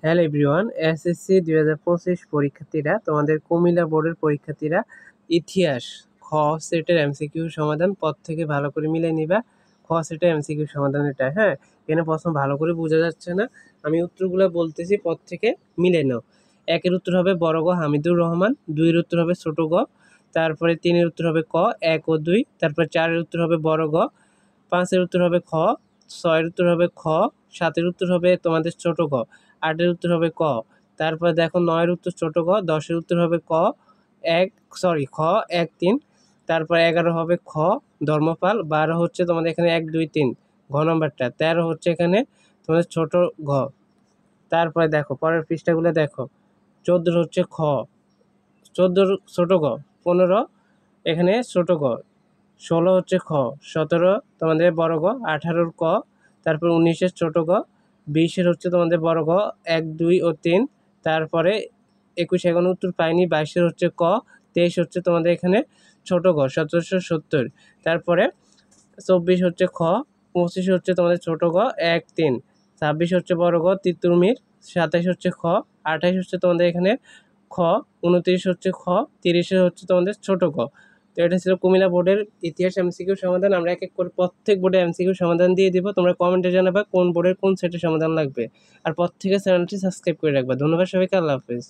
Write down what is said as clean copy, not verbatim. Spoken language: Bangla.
হ্যালো এভরিওয়ান, এসএসসি 2025 পরীক্ষার্থীরা, তোমাদের কুমিল্লা বোর্ডের পরীক্ষার্থীরা ইতিহাস খ সেটের এমসিকিউ সমাধান পদ থেকে ভালো করে মিলে নিবা। খ সেটের এমসিকিউ সমাধান এটা। হ্যাঁ, এখানে প্রশ্ন ভালো করে বোঝা যাচ্ছে না, আমি উত্তরগুলো বলতেছি, পদ থেকে মিলে নাও। একের উত্তর হবে বড় গ হামিদুর রহমান, দুইয়ের উত্তর হবে ছোট গ, তারপরে তিনের উত্তর হবে ক 1 ও 2, তারপর চারের উত্তর হবে বড় গ, পাঁচের উত্তর হবে খ, ছয়ের উত্তর হবে খ, সাতের উত্তর হবে তোমাদের ছোট গ, আটের উত্তর হবে ক, তারপর দেখো নয়ের উত্তর ছোট গ, দশের উত্তর হবে খ 1 3, তারপর 11 হবে খ ধর্মপাল, 12 হচ্ছে তোমাদের এখানে 1 2 3 ঘ নম্বরটা, 13 হচ্ছে এখানে তোমাদের ছোট ঘ। তারপরে দেখো পরের পৃষ্ঠাগুলো দেখো, 14 হচ্ছে খ, 14 ছোট গ, 15 এখানে ছোট গ, 16 হচ্ছে খ, 17 তোমাদের বড় গ, 18 ক, তারপর 19 ছোট গ, 20 হচ্ছে তোমাদের বড় গ 1 2 ও 3, তারপরে 21 এখন উত্তর পাইনি, 22 হচ্ছে ক, 23 হচ্ছে তোমাদের এখানে ছোট গ 1770, তারপরে 24 হচ্ছে খ, 25 হচ্ছে তোমাদের ছোট গ 1 3, 26 হচ্ছে বড় গ তিতুমির, 27 হচ্ছে খ, 28 হচ্ছে তোমাদের এখানে খ, 29 হচ্ছে খ, 30 হচ্ছে তোমাদের ছোট গ। তো এটা ছিল কুমিল্লা বোর্ডের ইতিহাস এমসিকিউ সমাধান। আমরা এক এক করে প্রত্যেক বোর্ডে এমসিকিউ সমাধান দিয়ে দিব, তোমরা কমেন্টে জানাবা কোন বোর্ডের কোন সেটের সমাধান লাগবে, আর প্রত্যেকের চ্যানেলটি সাবস্ক্রাইব করে রাখবা। ধন্যবাদ সবাইকে, আল্লাহ হাফেজ।